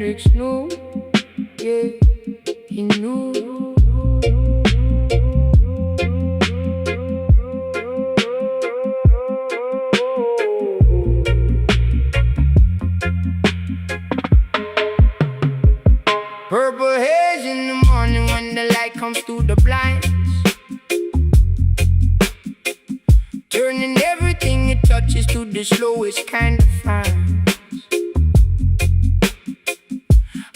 Hendrix knew, yeah, he knew. Purple haze in the morning when the light comes through the blinds, turning everything it touches to the slowest kind of fines.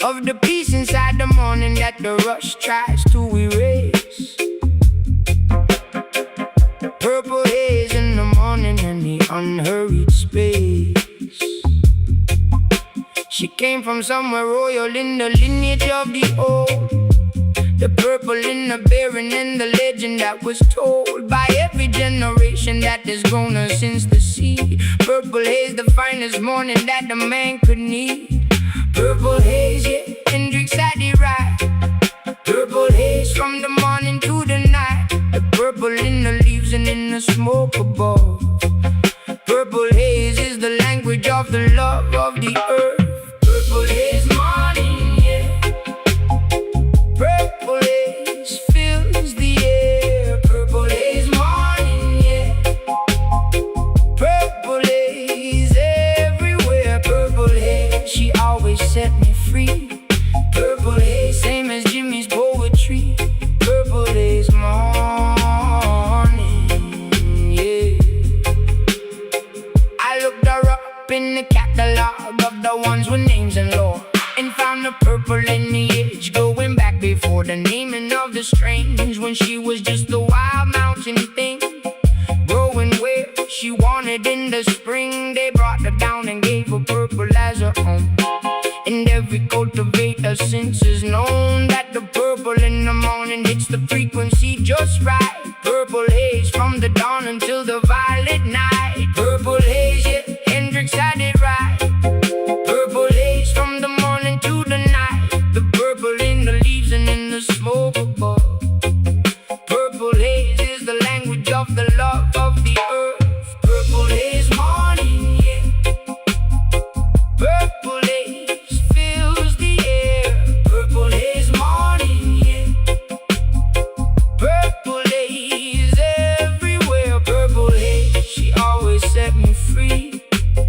Of the peace inside the morning that the rush tries to erase. Purple haze in the morning and the unhurried space. She came from somewhere royal in the lineage of the old. The purple in the barren and the legend that was told by every generation that has grown her since the sea. Purple haze, the finest morning that the man could need. Purple haze, yeah, Hendrix had it right. Purple haze from the morning to the night. The purple in the leaves and in the smoke above. Purple haze is the language of the love of the earth. Purple haze morning, yeah. Purple haze fills the air. Purple haze morning, yeah. Purple haze everywhere. Purple haze, she always set me free. Purple haze, same as Jimmy's poetry. Purple haze morning, yeah. I looked her up in the catalog of the ones with names and lore, and found the purple lineage going back before the naming of the strange. When she was just a wild mountain thing, growing where she wanted in the spring. They brought her down and gave her purple as her own. And every cultivator since has known that the purple in the morning hits the frequency just right. Purple haze from the dawn until the violet night. Purple haze, yeah, Hendrix had it right. Purple haze from the morning to the night. The purple in the leaves and in the smoke above. Purple haze is the language of the love of the earth. Purple haze morning, yeah. Purple haze fills the air. Purple haze morning, yeah. Purple haze everywhere. Purple haze, she always set me free.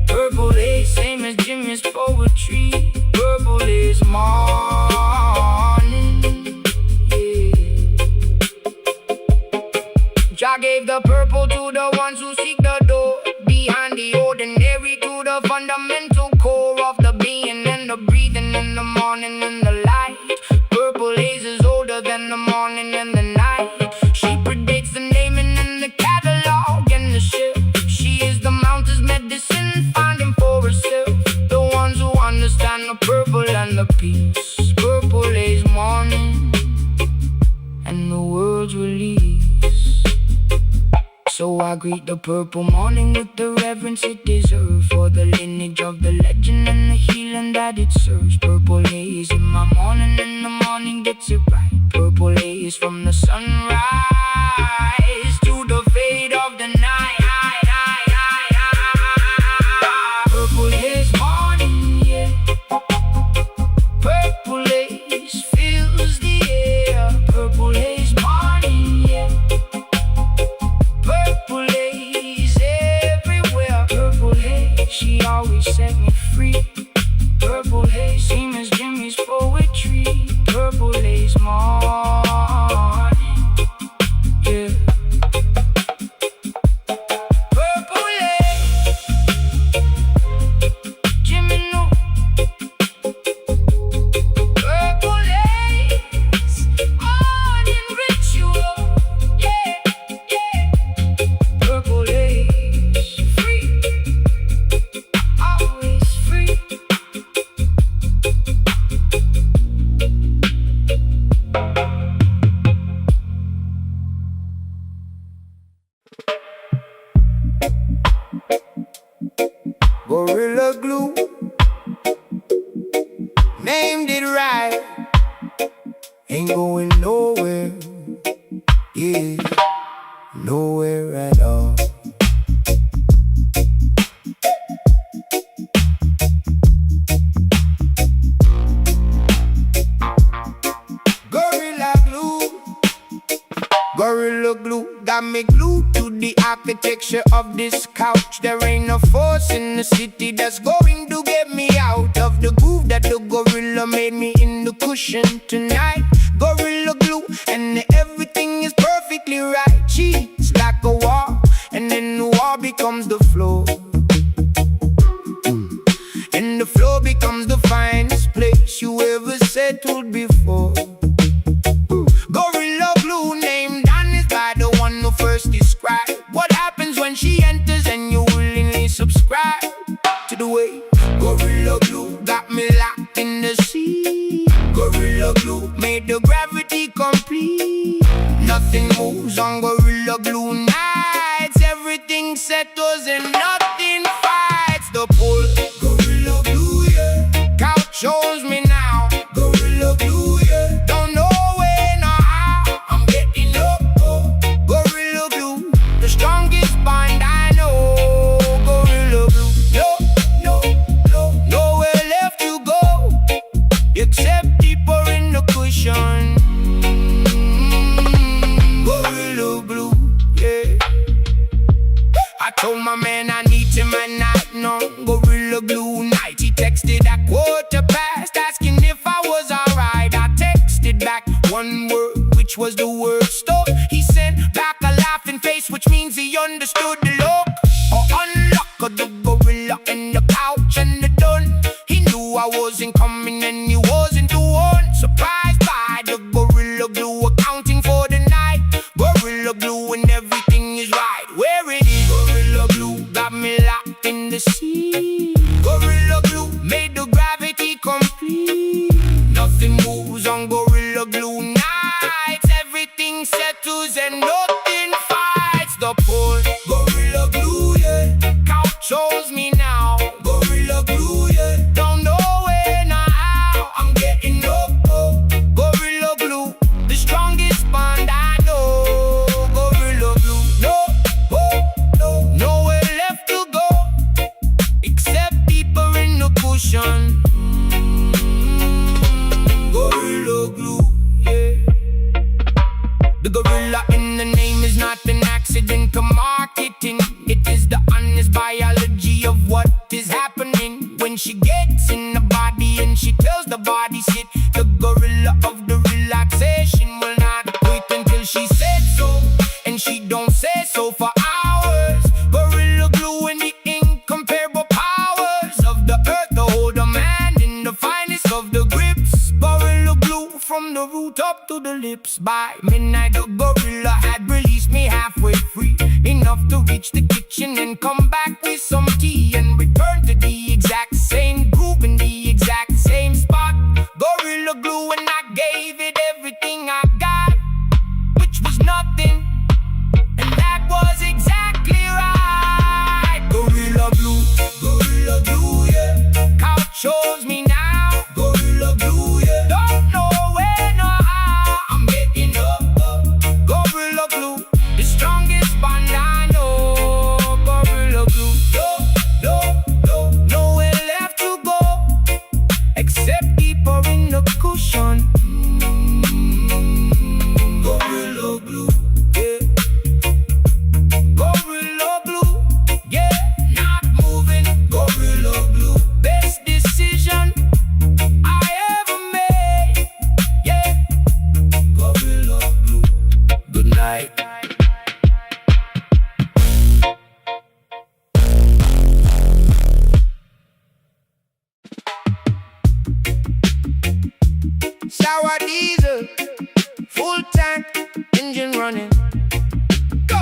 Purple haze, same as Jimmy's poetry. Purple haze morning, yeah. Jah gave the purple to the ones who seek the door, behind the ordinary to the fundamental core of the being and the breathing in the morning and the light. Purple haze is older than the morning and the night. She predates the naming and the catalog and the shelf. She is the mountain's medicine, finding for herself the ones who understand the purple and the peace. Purple haze morning and the world's release. So I greet the purple morning with the reverence it deserves, for the lineage of the legend and the healing that it serves. Purple haze in my morning and the morning gets it right. Purple haze from the sunrise to the fade of the night. Purple haze morning, yeah. Purple haze fills the air. Purple haze morning, yeah. Purple haze everywhere. Purple haze, she always set me free. Purple haze, same as Jimmy's poetry. Purple haze morning, yeah. Purple haze, Jimmy knew. Purple haze, morning ritual, yeah, yeah. Purple haze, free, always free. Gorilla glue, named it right, ain't going nowhere, yeah, nowhere at all. Gorilla glue got me glued to the architecture of this couch. There ain't no force in the city that's going to get me out of the groove that the gorilla made me in the cushion tonight. Gorilla glue and everything is perfectly right. She's like a wall and then the wall becomes the floor, and the floor becomes the finest place you ever settled before. Gorilla glue, name done is by the one who first described what happens when she enters and you willingly subscribe to the way. Gorilla glue got me locked in the sea. Gorilla glue made the gravity complete. Nothing moves on gorilla glue nights. Everything settles and nothing fights the pull. Gorilla glue, yeah. Couch shows me now. Gorilla glue, yeah. Don't know when or how I'm getting up. Oh. Gorilla glue, the strongest bond I know. Gorilla glue, no, nowhere left to go except deeper in the cushion. Gorilla glue, yeah. I told my man I need him at night, no gorilla glue night. He texted at 1:15 asking if I was alright. I texted back one word, which was the word stop. He sent back a laughing face, which means he understood the look. Or unlock of the gorilla and the couch and the done. He knew I wasn't coming and he wasn't the one. Surprised by the gorilla glue accounting for the night. Gorilla glue and everything is right where it is. Gorilla glue got me locked in the sea. Gorilla glue made the gravity complete. Nothing moves on gorilla glue nights. Everything settles and nothing fights the pull. Gorilla glue, yeah. Couch shows me now. Gorilla glue, yeah. Don't know when or how I'm getting up. Oh. Gorilla glue, the strongest bond I know. Gorilla glue, nowhere left to go except deeper in the cushion. Gorilla glue, yeah. The gorilla in the name is not an accident to marketing. It is the honest biology of what is happening when she gets in the body and she tells the body sit. The gorilla of the relaxation will not wait until she said so, and she don't say so for hours. Gorilla glue and the incomparable powers of the earth to hold a man in the finest of the grips. Gorilla glue from the root up to the lips. By midnight the gorilla had released me halfway free, enough to reach the kitchen and come back with some tea and return to the exact same groove in the exact same spot. Gorilla glue and I gave it everything I got, which was nothing, and that was exactly right. Gorilla glue, yeah. Couch shows me now. Gorilla glue, yeah. Don't know when or how I'm getting up. Gorilla glue, the strongest bond I know. Gorilla glue, nowhere left to go except deeper in the cushion. Gorilla glue, yeah. Gorilla glue, yeah. Not moving. Gorilla glue, best decision I ever made, yeah. Gorilla glue, good night. Sour diesel, full tank, engine running. Go!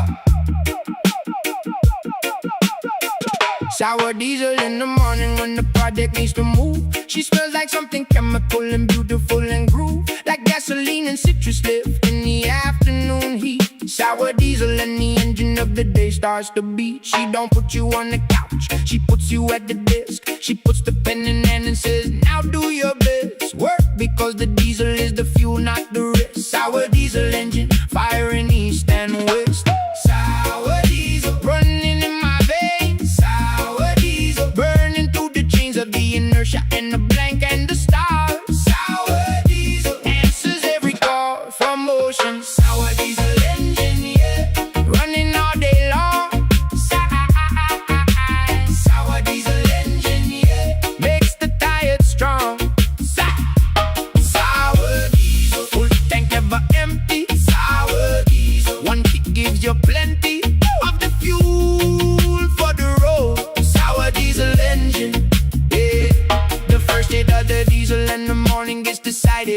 Sour diesel in the morning when the project needs to move. She smells like something chemical and beautiful and groove, like gasoline and citrus lift in the afternoon heat. Sour diesel and the engine of the day starts to beat. She don't put you on the couch, she puts you at the desk. She puts the pen in hand and says, now do your best. Work because the diesel is the fuel, not the rest. Sour diesel engine, firing east and west. Sour diesel running in my veins. Sour diesel burning through the chains of the inertia and the blank and the stars. Sour diesel answers every call from motion. Sour diesel engine.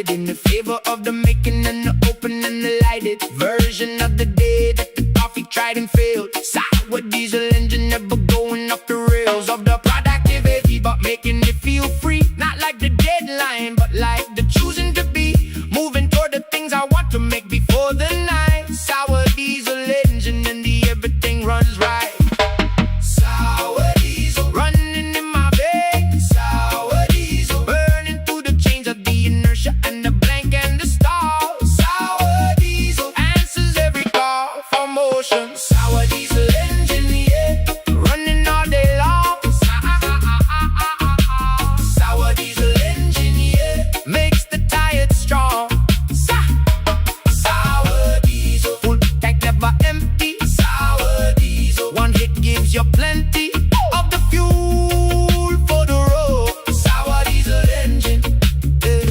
decided in the favor of the making and the open and the lighted version of the day that the coffee tried and failed. Sour diesel engine never going off the rails of the productivity, but making it feel free. Not like the deadline, but like the choosing to be. Moving toward the things I want to make before the night. Sour diesel engine and the everything runs right. Sour diesel running in my veins. Sour diesel burning through the chains of the inertia and the blank and the stars. Sour diesel answers every call for motion. Sour diesel engine, yeah, running all day long. Sour diesel engine, yeah, makes the tired strong. Sour diesel, full tank never empty. Sour diesel, one hit gives you plenty of the fuel for the road. Sour diesel engine, yeah.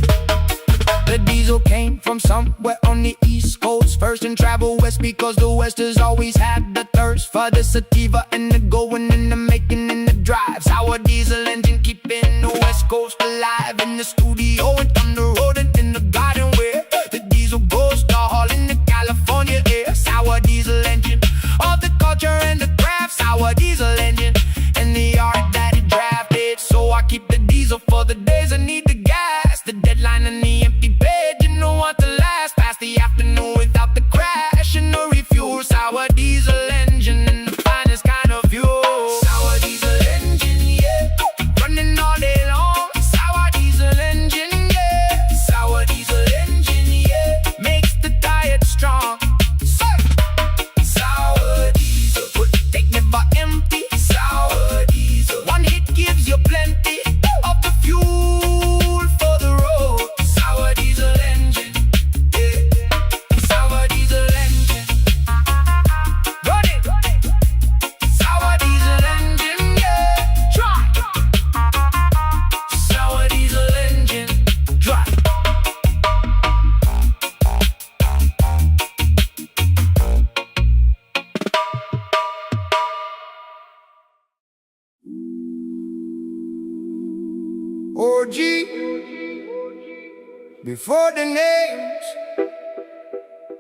The diesel came from somewhere on the East Coast first and traveled west because the West has always had the thirst for the sativa and the going and the making and the drive. Sour diesel engine keeping the West Coast alive in the studio and on the road and in the garden where the diesel goes to haul in the California air. Sour diesel engine, all the culture and the craft. Sour diesel engine and the art that it drafted. So I keep the diesel for the days I need the gas, the deadline and the empty bed. You don't want to last past the afternoon without the crash and the refuel. Sour diesel engine and the finest kind of fuel. Sour diesel engine, yeah, running all day long. Sour diesel engine, yeah. Sour diesel engine, yeah, makes the tired strong. Sour diesel, put tank never empty. Sour diesel, one hit gives you plenty of the fuel for the road. Sour diesel engine, yeah. Sour diesel engine, run it. Sour diesel engine, yeah. Try. Sour diesel engine, try. OG, before the names,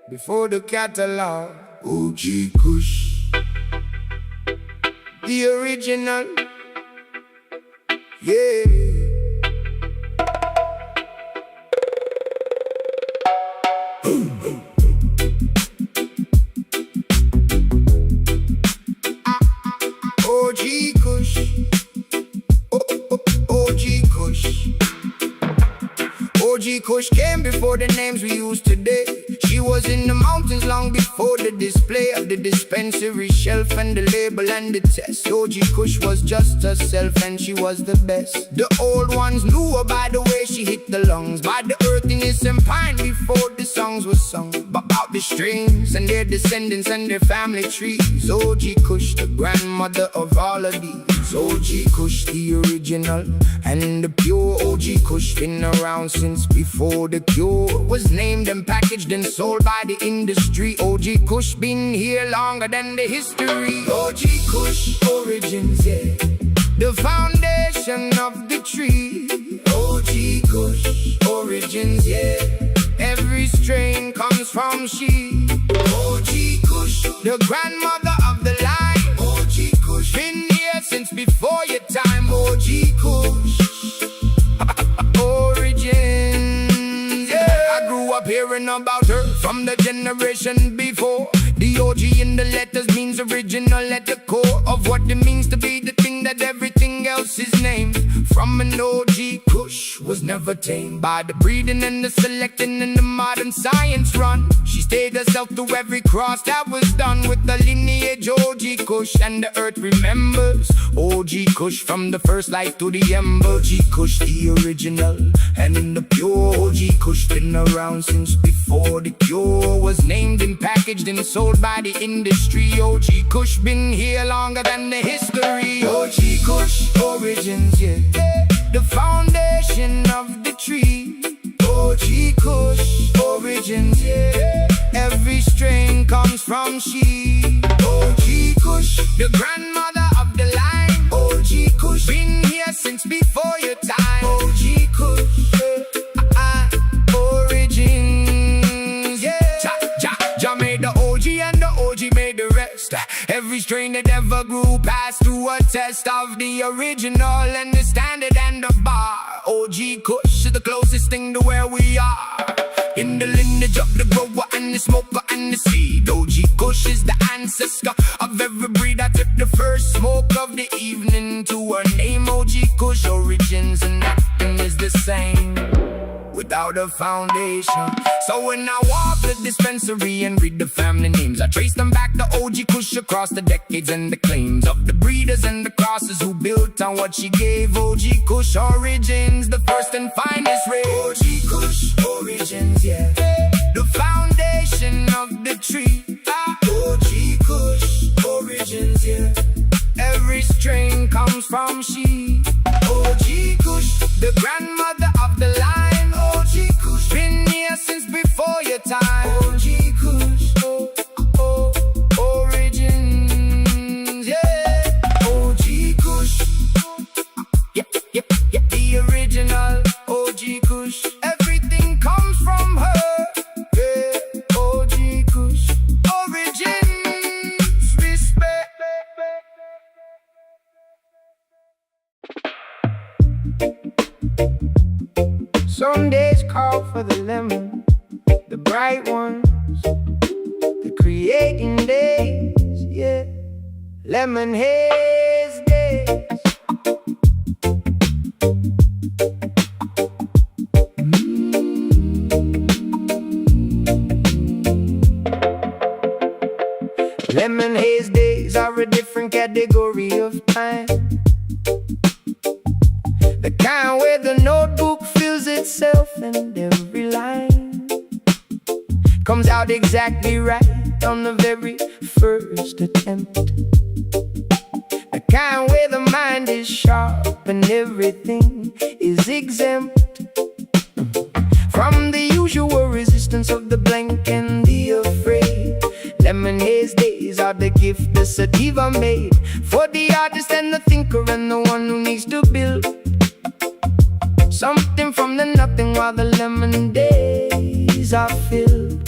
before the catalog. OG Kush, the original, yeah. OG Kush, OG Kush. OG Kush came before the names we use today. She was in the mountains long before the display of the dispensary shelf and the label and the test. OG Kush was just herself and she was the best. The old ones knew her by the way she hit the lungs, by the earthiness and pine before the songs were sung, about the strings and their descendants and their family trees. OG Kush, the grandmother of all of these. OG Kush, the original and the pure. OG Kush been around since before the cure was named and packaged and sold by the industry. OG Kush been here longer than the history. OG Kush origins, yeah, the foundation of the tree. OG Kush origins, yeah, every strain comes from she. OG Kush, the grandmother of the line. OG Kush been here since before your time. OG Kush origins, yeah. I grew up hearing about her from the generation before. The OG in the letters means original at the core of what it means to be the thing that everything else is named. From an OG Kush was never tamed by the breeding and the selecting and the modern science run. She stayed herself through every cross that was done with the lineage. OG Kush and the earth remembers. OG Kush from the first light to the ember. OG Kush the original and in the pure. OG Kush been around since before the cure was named and packaged and sold by the industry. OG Kush been here longer than the history. OG Kush origins, yeah, the foundation of the tree. OG Kush origins, yeah, every strain comes from she. OG Kush, the grandmother of the line. OG Kush been here since before your time. OG Kush, Every strain that ever grew passed through a test of the original and the standard and the bar. OG Kush is the closest thing to where we are, in the lineage of the grower and the smoker and the seed. OG Kush is the ancestor of every breed. I took the first smoke of the evening to her name. OG Kush origins, and nothing is the same without a foundation. So when I walk the dispensary and read the family names, I trace them back to OG Kush across the decades and the claims of the breeders and the crosses who built on what she gave. OG Kush origins, the first and finest race. OG Kush origins, yeah, the foundation of the tree. OG Kush origins, yeah, every strain comes from she. OG Kush, the grandmother of the line. OG Kush, been here since before your time. OG Kush, origins, yeah. OG Kush, yeah, the original OG Kush. Everything comes from her, yeah. OG Kush, origins, respect. Some days call for the lemon, the bright ones, the creating days, yeah. Lemon haze days. Lemon haze days are a different category of time. The kind where the notebook fills itself and every line comes out exactly right on the very first attempt. The kind where the mind is sharp and everything is exempt from the usual resistance of the blank and the afraid. Lemon haze days are the gift the sativa made for the artist and the thinker and the one who needs to build something from the nothing, while the lemon days are filled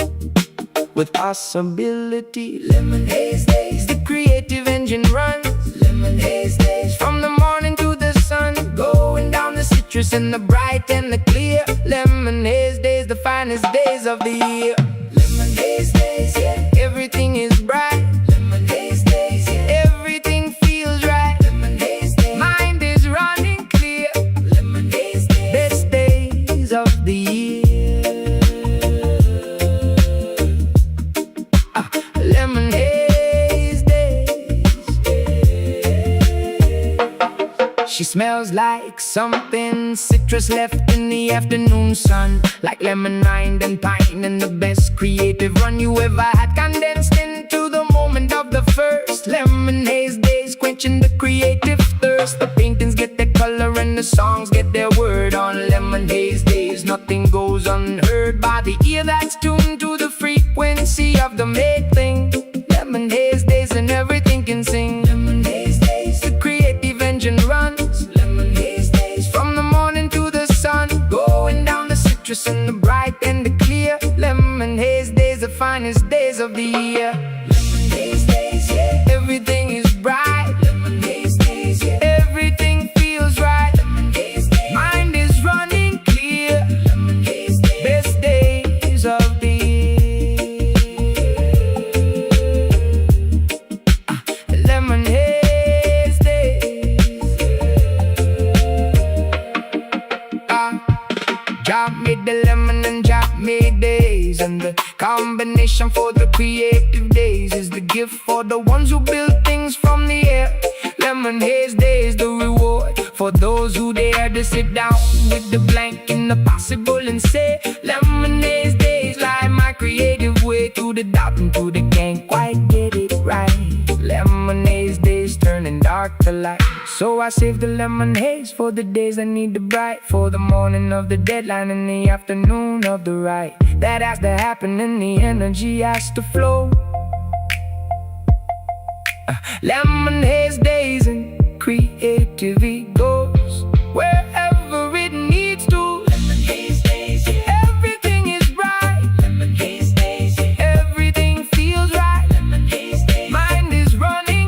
with possibility. Lemon haze days, the creative engine runs. Lemon haze days, from the morning to the sun, going down the citrus in the bright and the clear. Lemon haze days, the finest days of the year. Lemon haze days, yeah, everything is bright. Lemon haze days, yeah, everything feels right. Lemon haze days, mind is running clear. Lemon haze days, best days of the year. Lemon haze days, yeah. She smells like something citrus left in the afternoon sun, like lemon rind and pine and the best creative run you ever had, condensed into the moment of the first. Lemon haze days, quenching the creative thirst. The paintings get their color and the songs get their word. On lemon haze days, nothing goes unheard by the ear that's tuned to the frequency of the made thing. Lemon haze days and everything can sing. Lemon haze days, the creative engine runs. Lemon haze days, from the morning to the sun, going down the citrus in the bright and the clear. Lemon haze days, the finest days of the year. Lemon haze days, yeah, everything is bright. Lemon haze days, yeah, everything feels right. Lemon haze days, mind is running clear. Lemon haze days, best days of the year. Lemon haze days. Job made the lemon and job made days, and the combination for the creative days is the gift for the ones who build things from the air. Lemon haze days, the reward for those who dare to sit down with the blank and the possible and say, lemon haze days, like my creative way through the doubt and through the can't quite get it right. Lemon haze days turning dark to light, so I save the lemon haze for the days I need the bright, for the morning of the deadline and the afternoon of the right. That has to happen and the energy has to flow. Lemon haze days and creative egos wherever it needs to. Lemon haze days, yeah, everything is bright. Lemon haze days, yeah, everything feels right. Lemon haze days, mind is running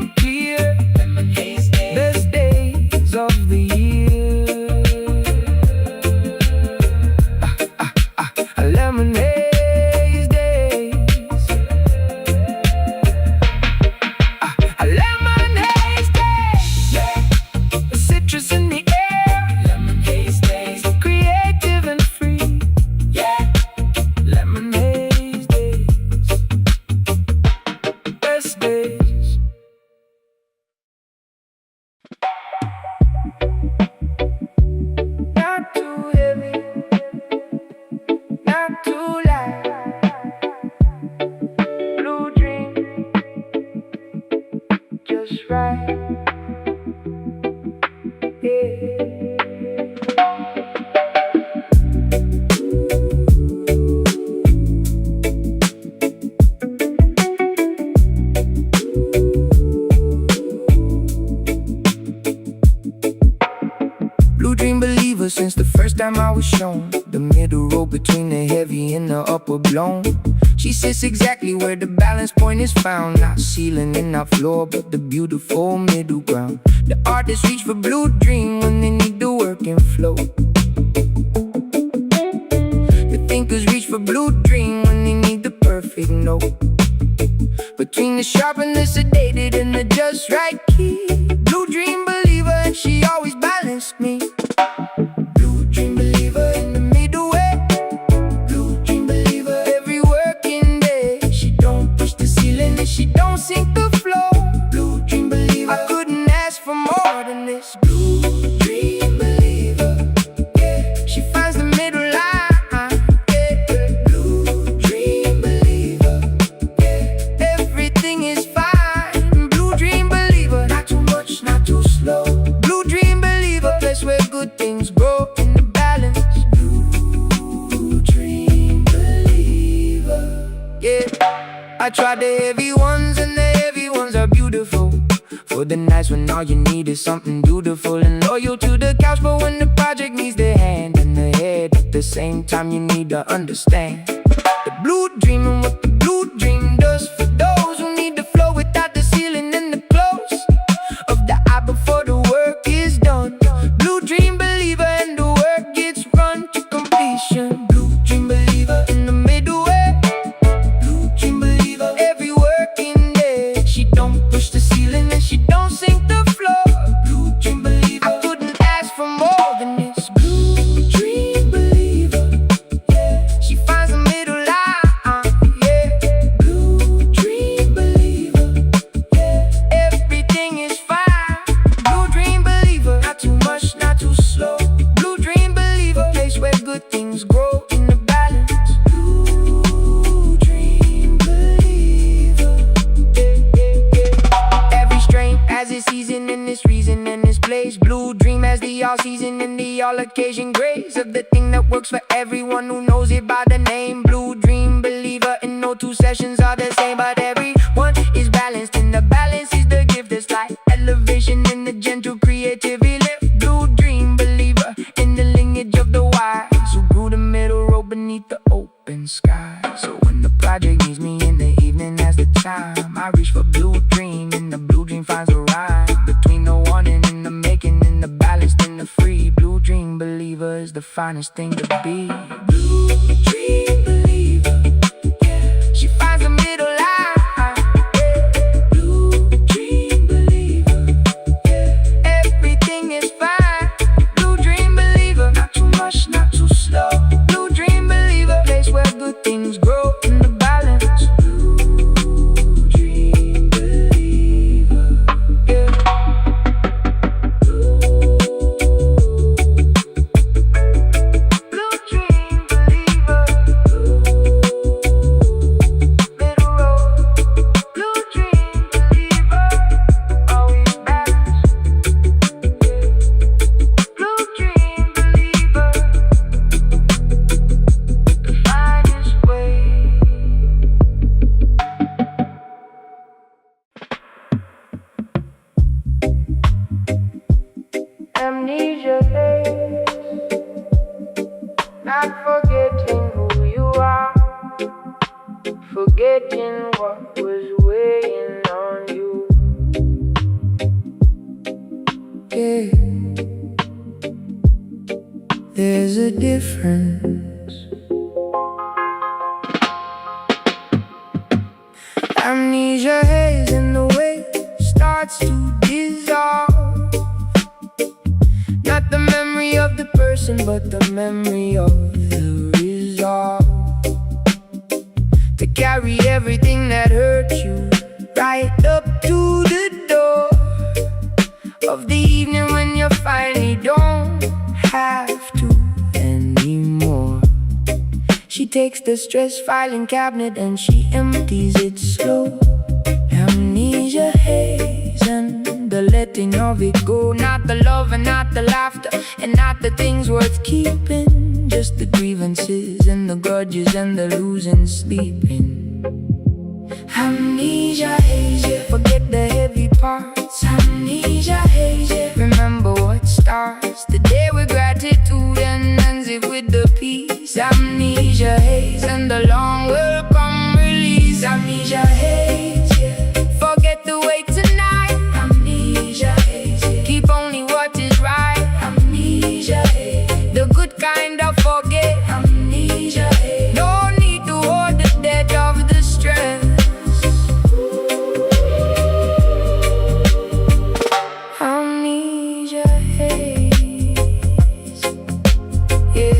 right. Yeah. Blue dream believer since the first time I was shown the middle road between the heavy and the upper blown. She sits exactly where the balance point is found, not ceiling and not floor, but the beautiful middle ground. The artists reach for blue dream when they need the working flow. The thinkers reach for blue dream when they need the perfect note. Between the sharp and the sedated and the just right key, blue dream believer, and she always balanced me. Blue dream believer in the middle way. Blue dream believer every working day. She don't push the ceiling and she don't sink the floor. Blue dream believer, I couldn't ask for more than this. Blue dream believer, yeah. She finds the middle line, yeah. Blue dream believer, yeah. Everything is fine. Blue dream believer, not too much, not too slow. Blue dream believer, place where good things grow in the balance. Blue dream believer, yeah. I tried the heavy ones and the heavy ones are beautiful. For the nights when all you need is something beautiful and loyal to the couch, but when the project needs the hand and the head at the same time, you need to understand the blue dream and what the blue dream does for those who need the flow without the ceiling and the close of the eye before the work is done. Blue dream believer and the work gets run to completion. Blue dream believer in the middle way. Blue dream believer every working day. She don't push the ceiling and she don't sink the floor. Blue dream believer, I couldn't ask for more than this. Blue dream believer, yeah. She finds the middle line, yeah. Blue dream believer, yeah. Everything is fine. Blue dream believer, not too much, not too slow. Blue dream believer, place where good things grow in the balance. Blue dream believer, yeah. Every strain has its season and its reason and its place. Blue dream has the all season and the all occasion grace of the thing that works for everyone who knows it by the name. Blue dream believer, and no two sessions are the same, but everyone is balanced, and the balance is the gift that's like elevation and the gentle creativity lift. Blue dream believer in the lineage of the wise who grew the middle road beneath the open sky. So when the project needs me in the evening as the time, I reach for blue dream, and the blue dream finds a rhyme between the wanting and the making and the balanced and the free. Blue dream believer is the finest thing to be. Blue dream believer, yeah. She finds the middle line, yeah. Blue dream believer, yeah. Everything is fine. Blue dream believer, not too much, not too slow. Blue dream believer, place where good things grow in the balance. Blue dream believer, yeah. Blue dream believer, middle road. Blue dream believer, always balanced. Blue dream believer, the finest way. Amnesia haze, not forgetting who you are, forgetting what was weighing on you. Yeah, there's a difference. Amnesia haze in the way starts to dissolve. Not the memory of the person, but the memory of the resolve to carry everything that hurt you right up to the door of the evening when you finally don't have to anymore. She takes the stress filing cabinet and she empties it slow. Amnesia haze and letting of it go. Not the love and not the laughter, and not the things worth keeping. Just the grievances and the grudges and the losing sleeping. Amnesia, haze, yeah. Forget the heavy parts. Amnesia, haze, yeah. Remember what starts the day with gratitude and ends it with the peace. Amnesia, haze, and the long welcome release. Amnesia, haze, yeah. Forget the wait tonight. Amnesia, haze, yeah. Keep only what is right. Amnesia, haze. The good kind of forget. Amnesia, haze. No need to hold the debt of the stress. Amnesia, haze, yeah.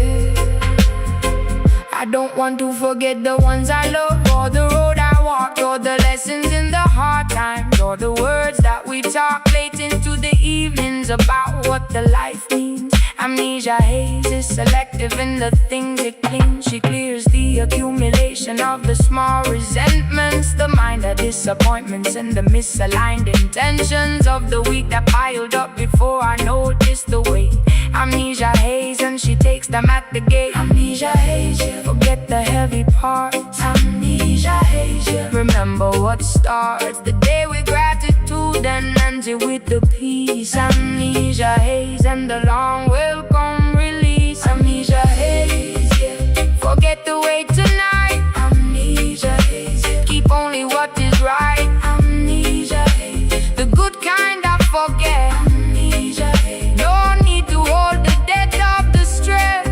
I don't want to forget the ones I love, or the road I walked, or the lessons in the hard times, or the words that we talk late into the evenings about what the life means. Amnesia, haze, is selective in the things it cleans. She clears the accumulation of the small resentments, the minor disappointments, and the misaligned intentions of the week that piled up before I noticed the weight. Amnesia, haze, and she takes them at the gate. Amnesia, haze, yeah. Forget the heavy parts. Amnesia, haze, yeah. Remember what starts the day with gratitude and ends it with the peace. Amnesia, haze, and the long welcome release. Amnesia, haze, yeah. Forget the wait tonight. Amnesia, haze, yeah. Keep only what is right. Amnesia, haze, the good kind I forget. Amnesia, haze. No need to hold the debt of the stress.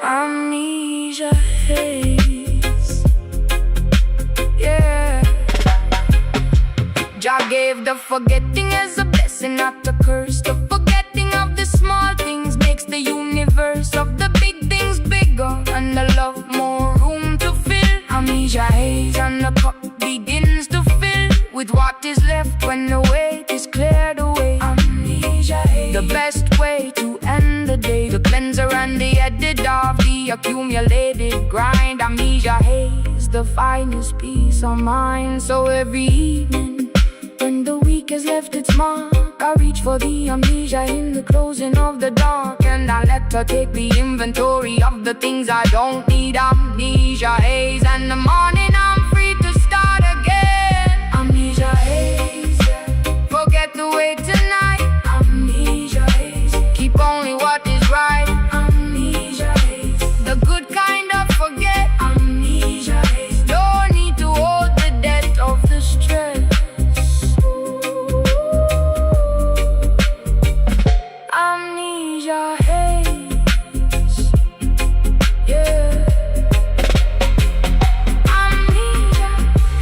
Amnesia, haze, yeah. Jah gave the forgetting as a blessing, not a curse. The forgetting of the small things makes the universe of the big things bigger, and the love more room to fill. Amnesia, haze, and the cup begins to fill with what is left when the weight is cleared away. Amnesia, haze, the best way to end the day, the cleanser and the edit of the accumulated grind. Amnesia, haze, the finest piece of mind. So every evening, when the week has left its mark, I reach for the amnesia in the closing of the dark, and I let her take the inventory of the things I don't need. Amnesia, haze, and the morning I'm free to start again. Amnesia, haze, yeah. Forget the wait tonight. Amnesia, haze, keep only what is right. Amnesia, haze, the good kind of forget. Amnesia, haze, no need to hold the debt of the stress. Amnesia, haze, yeah. Amnesia,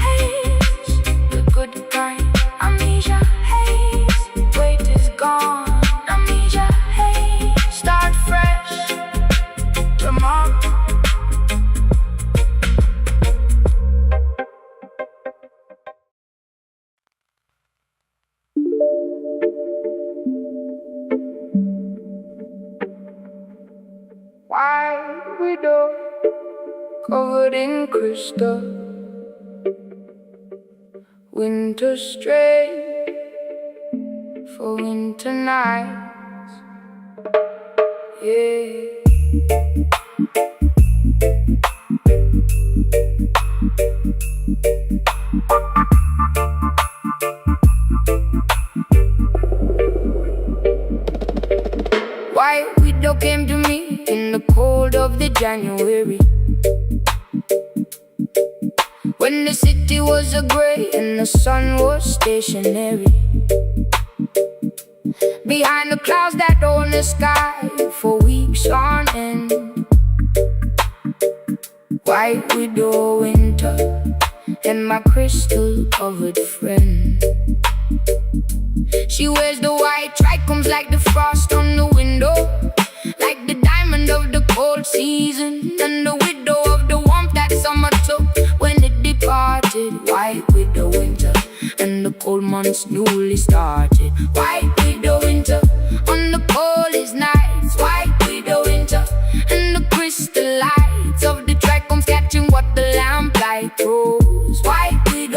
haze, the good kind. Amnesia, haze, weight is gone. Amnesia, haze, start fresh tomorrow. White widow, covered in crystal, winter straight for winter nights, yeah. White widow came to me in the cold of the January, when the city was a gray and the sun was stationary. Behind the clouds that own the sky for weeks on end. White widow winter and my crystal covered friend. She wears the white trichomes like the frost on the window, like the diamond of the cold season, and the widow of the warmth that summer took when it departed. White widow winter and the cold months newly started. White widow winter on the coldest nights. White widow winter and the crystal lights of the trichomes catching what the lamplight throws. White widow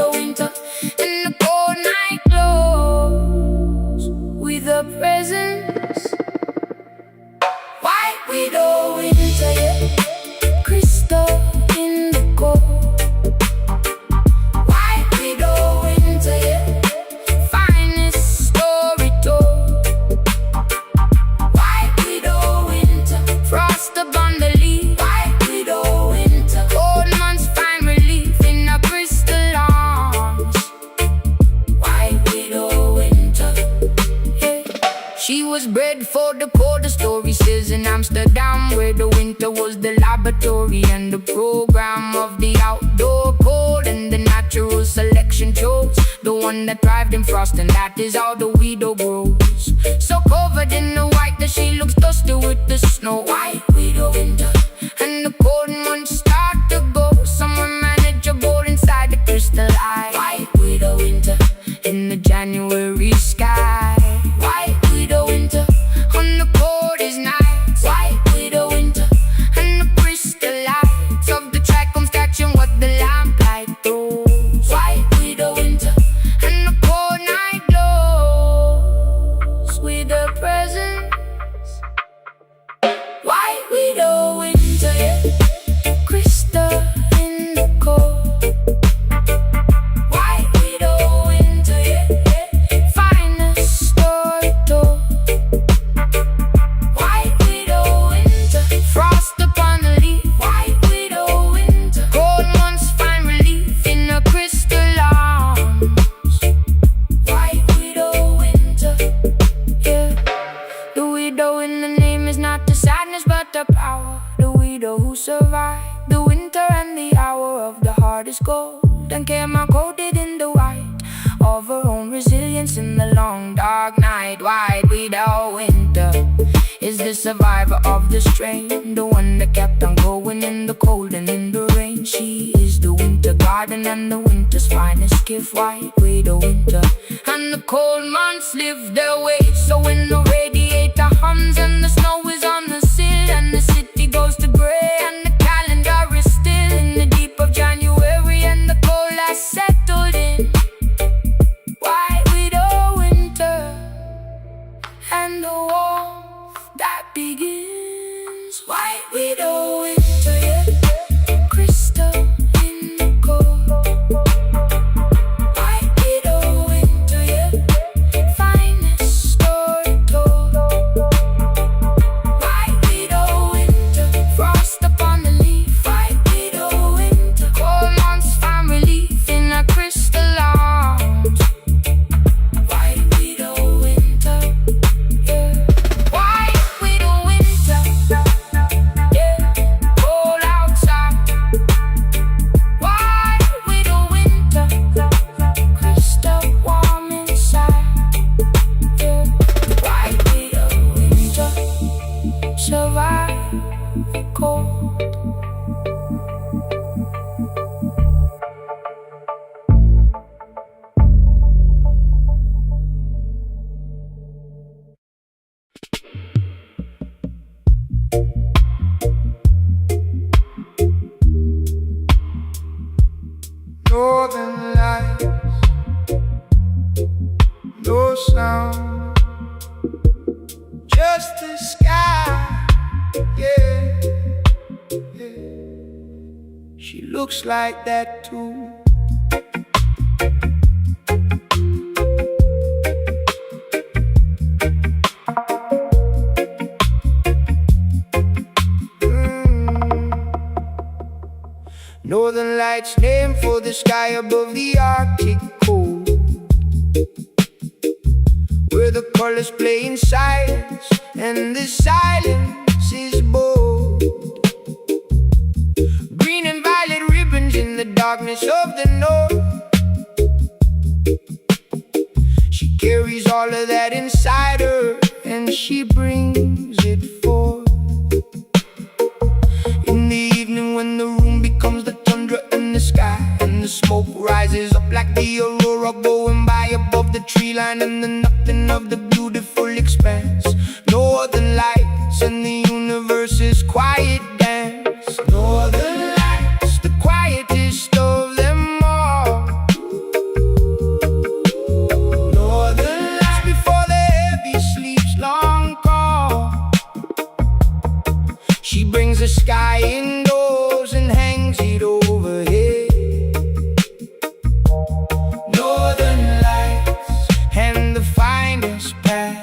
winter was the laboratory and the program of the outdoor cold, and the natural selection chose the one that thrived in frost, and that is how the widow grows. So covered in the white that she looks dusty with the snow. White widow winter, and the cold months start to go. Someone manageable inside the crystal eye. White widow winter in the January sky. White widow winter on the coldest nights. White widow winter and the crystal lights of the trichomes catching what the lamplight throws. White widow winter and the cold night glows with her presence. White widow winter, yeah. Crystal in the cold. White widow winter, yeah, yeah. Finest story told. White widow winter, frost upon the leaf. White widow winter, cold months find relief in her crystal arms. White widow winter, yeah. The widow in the name is not the sadness but the power. The widow who survived the winter and the hour of the hardest cold, and came out coated in the white of her own resilience in the long dark night. White widow winter is the survivor of the strain, the one that kept on going in the cold and in the rain. She is the winter garden and the winter's finest gift. White widow winter, and the cold months live their way. So when the radiator hums and the snow is on the sill, and the city goes to gray, and the calendar is still in the deep of January, and the cold has settled in. White widow winter and the warmth that begins. White widow winter, yeah. Crystal in the cold. White widow winter, yeah. Finest story told. White widow winter, frost upon the leaf. White widow winter, cold months find relief in her crystal arms. White widow winter, yeah. White widow winter, yeah. Cold outside. White widow winter, crystal warm inside, yeah. White widow winter, survive the cold. Northern lights, no sound, just the sky, yeah, yeah. She looks like that too. Northern lights, named for the sky above the Arctic cold, where the colors play in silence and the silence is bold. Green and violet ribbons in the darkness of the north. She carries all of that inside her, and she brings it forth. In the evening when the room becomes the tundra in the sky, and the smoke rises up like the aurora going by above the tree line, and the nothing of the beautiful expanse. Northern lights and the universe's quiet dance. Northern lights, the quietest of them all. Northern lights before the heavy sleep's long call. She brings the sky indoors and hangs it overhead. Northern lights and the finest path.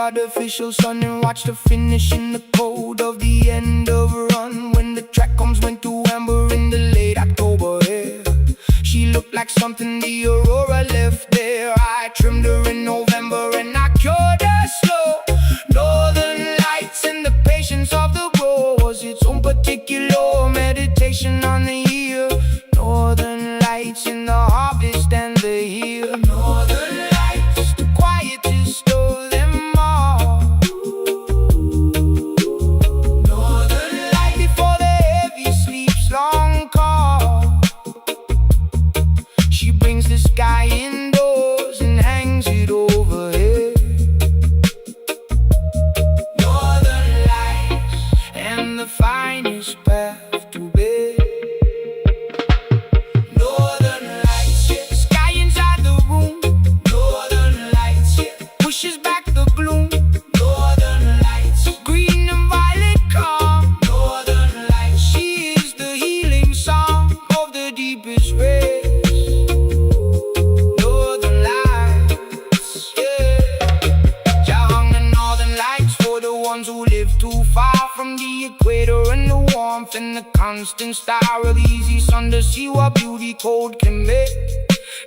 artificial sun and watch the finish in the cold of the end of a run. When the track comes, went to amber in the late October air. She looked like something the aurora left there. I trimmed her in November and I cured her slow. Northern lights and the patience of the grower was its own particular meditation on the year. Northern lights in the harvest and the year. Northern lights, the quietest of them all. Northern light before the heavy sleep's long call. She brings the sky indoors and hangs it overhead. Northern lights and the finest path to bed. Northern lights, yeah. Sky inside the room. Northern lights, yeah. Pushes back the gloom. Northern lights, green and violet calm. Northern lights, she is the healing song of the deepest red. Northern lights, yeah. Jah hung the northern lights for the ones who live too far from the equator, and the warmth and the constant star of the easy sun to see what beauty cold can make.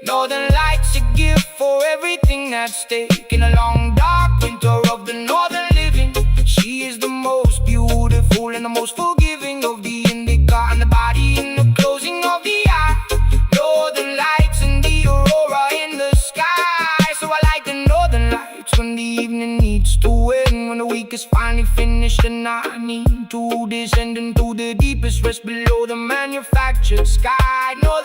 Northern lights, a gift for everything that's taken. A long dark winter of the northern living. She is the most beautiful and the most forgiving of the indica and the body in the closing of the eye. Northern lights and the aurora in the sky. So I like the northern lights when the evening needs to end, when the week is finally finished and I need to descend into the deepest rest below the manufactured sky. Northern